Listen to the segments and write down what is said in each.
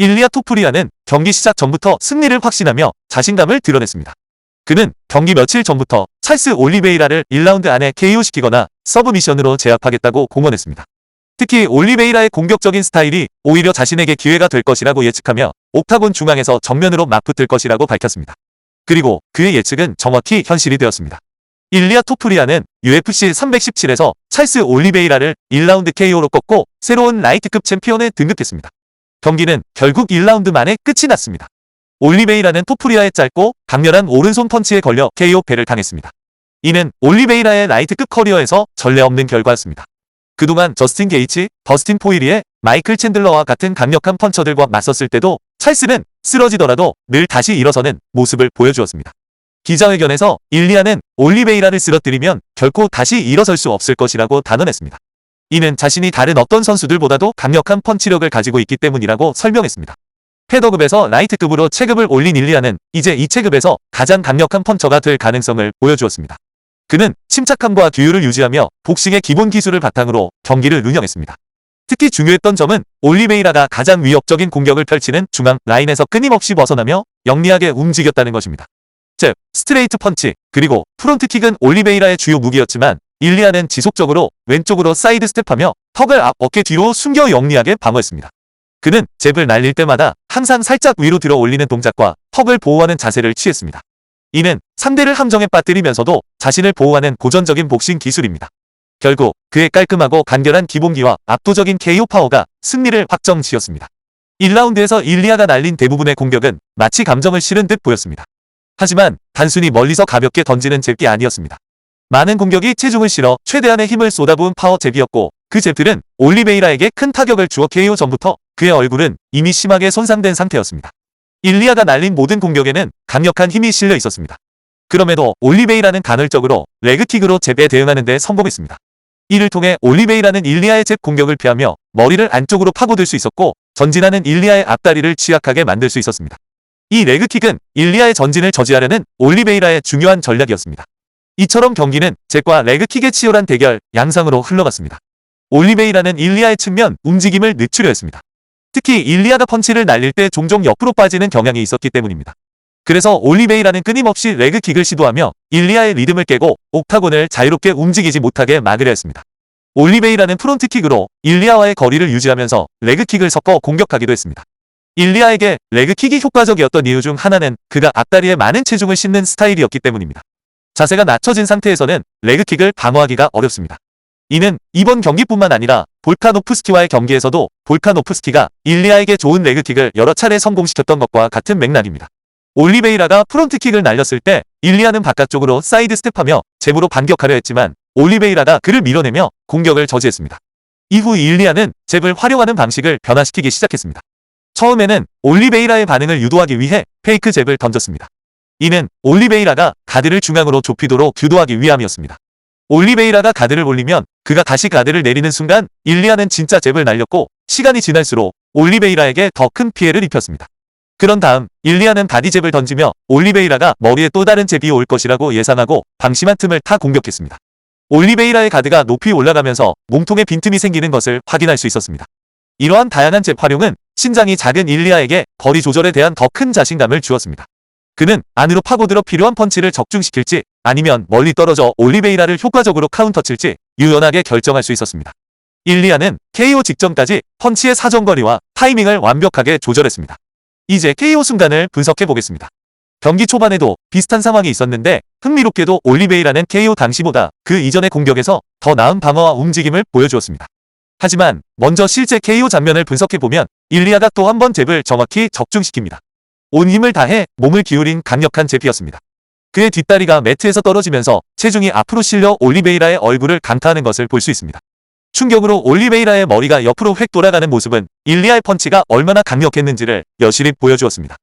일리아 토프리아는 경기 시작 전부터 승리를 확신하며 자신감을 드러냈습니다. 그는 경기 며칠 전부터 찰스 올리베이라를 1라운드 안에 KO시키거나 서브미션으로 제압하겠다고 공언했습니다. 특히 올리베이라의 공격적인 스타일이 오히려 자신에게 기회가 될 것이라고 예측하며 옥타곤 중앙에서 정면으로 맞붙을 것이라고 밝혔습니다. 그리고 그의 예측은 정확히 현실이 되었습니다. 일리아 토프리아는 UFC 317에서 찰스 올리베이라를 1라운드 KO로 꺾고 새로운 라이트급 챔피언에 등극했습니다. 경기는 결국 1라운드 만에 끝이 났습니다. 올리베이라는 토프리아의 짧고 강렬한 오른손 펀치에 걸려 KO패를 당했습니다. 이는 올리베이라의 라이트급 커리어에서 전례 없는 결과였습니다. 그동안 저스틴 게이츠, 더스틴 포이리에 마이클 챈들러와 같은 강력한 펀처들과 맞섰을 때도 찰스는 쓰러지더라도 늘 다시 일어서는 모습을 보여주었습니다. 기자회견에서 일리아는 올리베이라를 쓰러뜨리면 결코 다시 일어설 수 없을 것이라고 단언했습니다. 이는 자신이 다른 어떤 선수들보다도 강력한 펀치력을 가지고 있기 때문이라고 설명했습니다. 패더급에서 라이트급으로 체급을 올린 일리아는 이제 이 체급에서 가장 강력한 펀처가 될 가능성을 보여주었습니다. 그는 침착함과 규율을 유지하며 복싱의 기본 기술을 바탕으로 경기를 운영했습니다. 특히 중요했던 점은 올리베이라가 가장 위협적인 공격을 펼치는 중앙 라인에서 끊임없이 벗어나며 영리하게 움직였다는 것입니다. 즉, 스트레이트 펀치, 그리고 프론트킥은 올리베이라의 주요 무기였지만 일리아는 지속적으로 왼쪽으로 사이드 스텝하며 턱을 앞 어깨 뒤로 숨겨 영리하게 방어했습니다. 그는 잽을 날릴 때마다 항상 살짝 위로 들어 올리는 동작과 턱을 보호하는 자세를 취했습니다. 이는 상대를 함정에 빠뜨리면서도 자신을 보호하는 고전적인 복싱 기술입니다. 결국 그의 깔끔하고 간결한 기본기와 압도적인 KO 파워가 승리를 확정지었습니다. 1라운드에서 일리아가 날린 대부분의 공격은 마치 감정을 실은 듯 보였습니다. 하지만 단순히 멀리서 가볍게 던지는 잽이 아니었습니다. 많은 공격이 체중을 실어 최대한의 힘을 쏟아부은 파워 잽이었고 그 잽들은 올리베이라에게 큰 타격을 주어 KO 전부터 그의 얼굴은 이미 심하게 손상된 상태였습니다. 일리아가 날린 모든 공격에는 강력한 힘이 실려 있었습니다. 그럼에도 올리베이라는 간헐적으로 레그킥으로 잽에 대응하는 데 성공했습니다. 이를 통해 올리베이라는 일리아의 잽 공격을 피하며 머리를 안쪽으로 파고들 수 있었고 전진하는 일리아의 앞다리를 취약하게 만들 수 있었습니다. 이 레그킥은 일리아의 전진을 저지하려는 올리베이라의 중요한 전략이었습니다. 이처럼 경기는 잽과 레그킥의 치열한 대결 양상으로 흘러갔습니다. 올리베이라는 일리아의 측면 움직임을 늦추려 했습니다. 특히 일리아가 펀치를 날릴 때 종종 옆으로 빠지는 경향이 있었기 때문입니다. 그래서 올리베이라는 끊임없이 레그킥을 시도하며 일리아의 리듬을 깨고 옥타곤을 자유롭게 움직이지 못하게 막으려 했습니다. 올리베이라는 프론트킥으로 일리아와의 거리를 유지하면서 레그킥을 섞어 공격하기도 했습니다. 일리아에게 레그킥이 효과적이었던 이유 중 하나는 그가 앞다리에 많은 체중을 싣는 스타일이었기 때문입니다. 자세가 낮춰진 상태에서는 레그킥을 방어하기가 어렵습니다. 이는 이번 경기뿐만 아니라 볼카노프스키와의 경기에서도 볼카노프스키가 일리아에게 좋은 레그킥을 여러 차례 성공시켰던 것과 같은 맥락입니다. 올리베이라가 프론트킥을 날렸을 때 일리아는 바깥쪽으로 사이드 스텝하며 잽으로 반격하려 했지만 올리베이라가 그를 밀어내며 공격을 저지했습니다. 이후 일리아는 잽을 활용하는 방식을 변화시키기 시작했습니다. 처음에는 올리베이라의 반응을 유도하기 위해 페이크 잽을 던졌습니다. 이는 올리베이라가 가드를 중앙으로 좁히도록 유도하기 위함이었습니다. 올리베이라가 가드를 올리면 그가 다시 가드를 내리는 순간 일리아는 진짜 잽을 날렸고 시간이 지날수록 올리베이라에게 더 큰 피해를 입혔습니다. 그런 다음 일리아는 바디 잽을 던지며 올리베이라가 머리에 또 다른 잽이 올 것이라고 예상하고 방심한 틈을 타 공격했습니다. 올리베이라의 가드가 높이 올라가면서 몸통에 빈틈이 생기는 것을 확인할 수 있었습니다. 이러한 다양한 잽 활용은 신장이 작은 일리아에게 거리 조절에 대한 더 큰 자신감을 주었습니다. 그는 안으로 파고들어 필요한 펀치를 적중시킬지 아니면 멀리 떨어져 올리베이라를 효과적으로 카운터 칠지 유연하게 결정할 수 있었습니다. 일리아는 KO 직전까지 펀치의 사정거리와 타이밍을 완벽하게 조절했습니다. 이제 KO 순간을 분석해 보겠습니다. 경기 초반에도 비슷한 상황이 있었는데 흥미롭게도 올리베이라는 KO 당시보다 그 이전의 공격에서 더 나은 방어와 움직임을 보여주었습니다. 하지만 먼저 실제 KO 장면을 분석해보면 일리아가 또 한 번 잽을 정확히 적중시킵니다. 온 힘을 다해 몸을 기울인 강력한 잽이었습니다. 그의 뒷다리가 매트에서 떨어지면서 체중이 앞으로 실려 올리베이라의 얼굴을 강타하는 것을 볼 수 있습니다. 충격으로 올리베이라의 머리가 옆으로 획 돌아가는 모습은 일리아의 펀치가 얼마나 강력했는지를 여실히 보여주었습니다.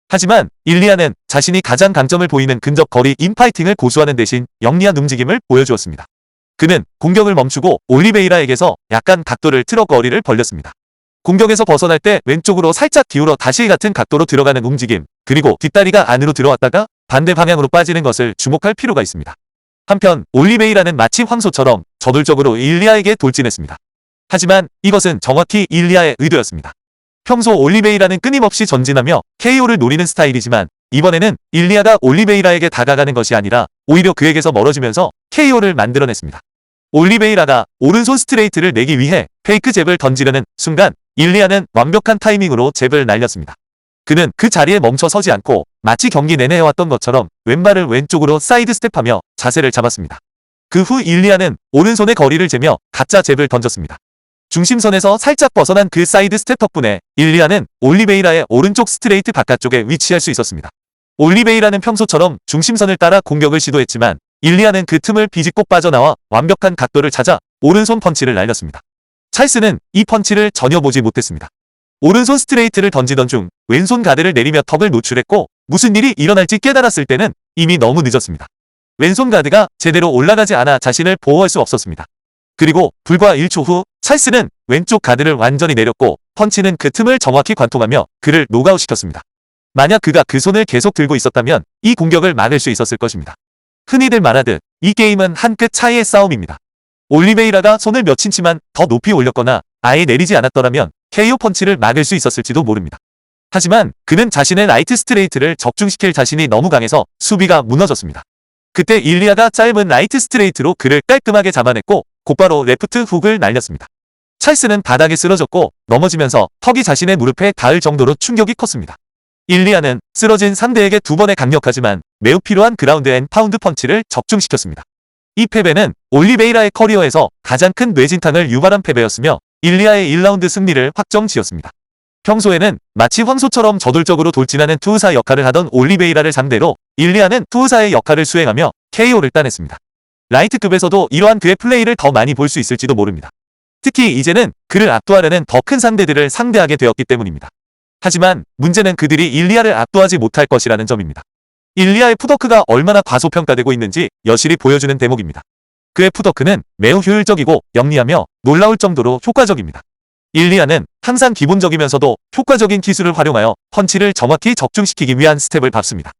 하지만 일리아는 자신이 가장 강점을 보이는 근접 거리 인파이팅을 고수하는 대신 영리한 움직임을 보여주었습니다. 그는 공격을 멈추고 올리베이라에게서 약간 각도를 틀어 거리를 벌렸습니다. 공격에서 벗어날 때 왼쪽으로 살짝 기울어 다시 같은 각도로 들어가는 움직임, 그리고 뒷다리가 안으로 들어왔다가 반대 방향으로 빠지는 것을 주목할 필요가 있습니다. 한편 올리베이라는 마치 황소처럼 저돌적으로 일리아에게 돌진했습니다. 하지만 이것은 정확히 일리아의 의도였습니다. 평소 올리베이라는 끊임없이 전진하며 KO를 노리는 스타일이지만 이번에는 일리아가 올리베이라에게 다가가는 것이 아니라 오히려 그에게서 멀어지면서 KO를 만들어냈습니다. 올리베이라가 오른손 스트레이트를 내기 위해 페이크 잽을 던지려는 순간 일리아는 완벽한 타이밍으로 잽을 날렸습니다. 그는 그 자리에 멈춰 서지 않고 마치 경기 내내 해왔던 것처럼 왼발을 왼쪽으로 사이드 스텝하며 자세를 잡았습니다. 그 후 일리아는 오른손의 거리를 재며 가짜 잽을 던졌습니다. 중심선에서 살짝 벗어난 그 사이드 스텝 덕분에 일리아는 올리베이라의 오른쪽 스트레이트 바깥쪽에 위치할 수 있었습니다. 올리베이라는 평소처럼 중심선을 따라 공격을 시도했지만 일리아는 그 틈을 비집고 빠져나와 완벽한 각도를 찾아 오른손 펀치를 날렸습니다. 찰스는 이 펀치를 전혀 보지 못했습니다. 오른손 스트레이트를 던지던 중 왼손 가드를 내리며 턱을 노출했고 무슨 일이 일어날지 깨달았을 때는 이미 너무 늦었습니다. 왼손 가드가 제대로 올라가지 않아 자신을 보호할 수 없었습니다. 그리고 불과 1초 후 찰스는 왼쪽 가드를 완전히 내렸고 펀치는 그 틈을 정확히 관통하며 그를 노가웃시켰습니다. 만약 그가 그 손을 계속 들고 있었다면 이 공격을 막을 수 있었을 것입니다. 흔히들 말하듯 이 게임은 한 끗 차이의 싸움입니다. 올리베이라가 손을 몇 인치만 더 높이 올렸거나 아예 내리지 않았더라면 KO 펀치를 막을 수 있었을지도 모릅니다. 하지만 그는 자신의 라이트 스트레이트를 적중시킬 자신이 너무 강해서 수비가 무너졌습니다. 그때 일리아가 짧은 라이트 스트레이트로 그를 깔끔하게 잡아냈고 곧바로 레프트 훅을 날렸습니다. 찰스는 바닥에 쓰러졌고 넘어지면서 턱이 자신의 무릎에 닿을 정도로 충격이 컸습니다. 일리아는 쓰러진 상대에게 두 번의 강력하지만 매우 필요한 그라운드 앤 파운드 펀치를 적중시켰습니다. 이 패배는 올리베이라의 커리어에서 가장 큰 뇌진탕을 유발한 패배였으며 일리아의 1라운드 승리를 확정지었습니다. 평소에는 마치 황소처럼 저돌적으로 돌진하는 투우사 역할을 하던 올리베이라를 상대로 일리아는 투우사의 역할을 수행하며 KO를 따냈습니다. 라이트급에서도 이러한 그의 플레이를 더 많이 볼 수 있을지도 모릅니다. 특히 이제는 그를 압도하려는 더 큰 상대들을 상대하게 되었기 때문입니다. 하지만 문제는 그들이 일리아를 압도하지 못할 것이라는 점입니다. 일리아의 풋워크가 얼마나 과소평가되고 있는지 여실히 보여주는 대목입니다. 그의 풋워크는 매우 효율적이고 영리하며 놀라울 정도로 효과적입니다. 일리아는 항상 기본적이면서도 효과적인 기술을 활용하여 펀치를 정확히 적중시키기 위한 스텝을 밟습니다.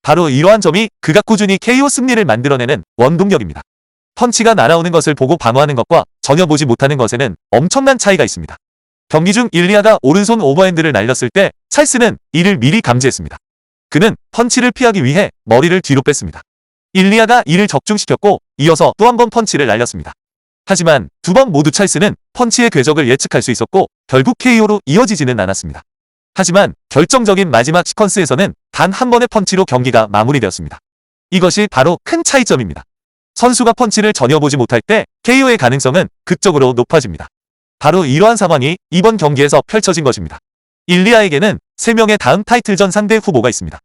바로 이러한 점이 그가 꾸준히 KO 승리를 만들어내는 원동력입니다. 펀치가 날아오는 것을 보고 방어하는 것과 전혀 보지 못하는 것에는 엄청난 차이가 있습니다. 경기 중 일리아가 오른손 오버핸드를 날렸을 때 찰스는 이를 미리 감지했습니다. 그는 펀치를 피하기 위해 머리를 뒤로 뺐습니다. 일리아가 이를 적중시켰고 이어서 또 한 번 펀치를 날렸습니다. 하지만 두 번 모두 찰스는 펀치의 궤적을 예측할 수 있었고 결국 KO로 이어지지는 않았습니다. 하지만 결정적인 마지막 시퀀스에서는 단 한 번의 펀치로 경기가 마무리되었습니다. 이것이 바로 큰 차이점입니다. 선수가 펀치를 전혀 보지 못할 때 KO의 가능성은 극적으로 높아집니다. 바로 이러한 상황이 이번 경기에서 펼쳐진 것입니다. 일리아에게는 3명의 다음 타이틀전 상대 후보가 있습니다.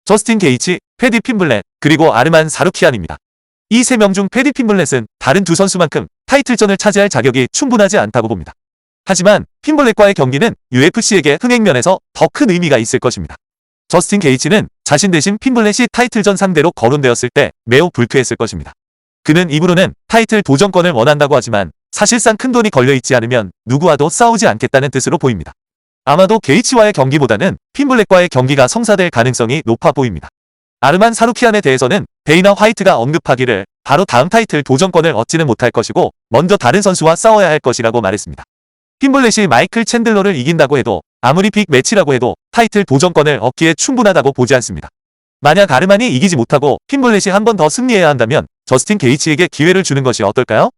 저스틴 게이츠, 패디 핀블렛, 그리고 아르만 사루키안입니다. 이 3명 중 패디 핀블렛은 다른 두 선수만큼 타이틀전을 차지할 자격이 충분하지 않다고 봅니다. 하지만 핀블렛과의 경기는 UFC에게 흥행면에서 더 큰 의미가 있을 것입니다. 저스틴 게이츠는 자신 대신 핀블렛이 타이틀전 상대로 거론되었을 때 매우 불쾌했을 것입니다. 그는 입으로는 타이틀 도전권을 원한다고 하지만 사실상 큰돈이 걸려있지 않으면 누구와도 싸우지 않겠다는 뜻으로 보입니다. 아마도 게이츠와의 경기보다는 핀블렛과의 경기가 성사될 가능성이 높아 보입니다. 아르만 사루키안에 대해서는 데이나 화이트가 언급하기를 바로 다음 타이틀 도전권을 얻지는 못할 것이고 먼저 다른 선수와 싸워야 할 것이라고 말했습니다. 핀블렛이 마이클 챈들러를 이긴다고 해도 아무리 빅 매치라고 해도 타이틀 도전권을 얻기에 충분하다고 보지 않습니다. 만약 아르만이 이기지 못하고 핀블렛이 한 번 더 승리해야 한다면 저스틴 게이츠에게 기회를 주는 것이 어떨까요?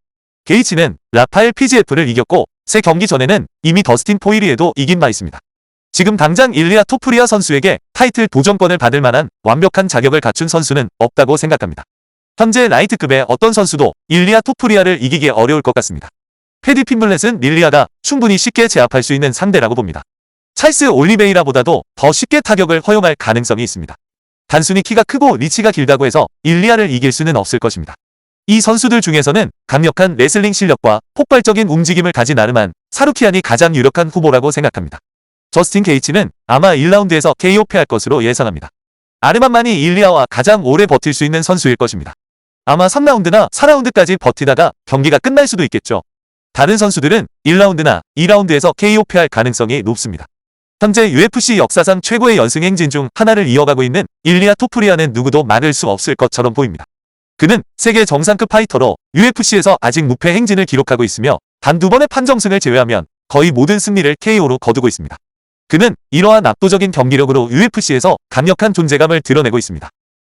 게이츠는 라파엘 PGF를 이겼고 3경기 전에는 이미 더스틴 포이리에도 이긴 바 있습니다. 지금 당장 일리아 토프리아 선수에게 타이틀 도전권을 받을 만한 완벽한 자격을 갖춘 선수는 없다고 생각합니다. 현재 라이트급의 어떤 선수도 일리아 토프리아를 이기기 어려울 것 같습니다. 패디 핀블렛은 릴리아가 충분히 쉽게 제압할 수 있는 상대라고 봅니다. 찰스 올리베이라보다도 더 쉽게 타격을 허용할 가능성이 있습니다. 단순히 키가 크고 리치가 길다고 해서 일리아를 이길 수는 없을 것입니다. 이 선수들 중에서는 강력한 레슬링 실력과 폭발적인 움직임을 가진 아르만, 사루키안이 가장 유력한 후보라고 생각합니다. 저스틴 게이츠는 아마 1라운드에서 KO 패할 것으로 예상합니다. 아르만만이 일리아와 가장 오래 버틸 수 있는 선수일 것입니다. 아마 3라운드나 4라운드까지 버티다가 경기가 끝날 수도 있겠죠. 다른 선수들은 1라운드나 2라운드에서 KO 패할 가능성이 높습니다. 현재 UFC 역사상 최고의 연승 행진 중 하나를 이어가고 있는 일리아 토프리아는 누구도 막을 수 없을 것처럼 보입니다. 그는 세계 정상급 파이터로 UFC에서 아직 무패 행진을 기록하고 있으며 단 2번의 판정승을 제외하면 거의 모든 승리를 KO로 거두고 있습니다. 그는 이러한 압도적인 경기력으로 UFC에서 강력한 존재감을 드러내고 있습니다.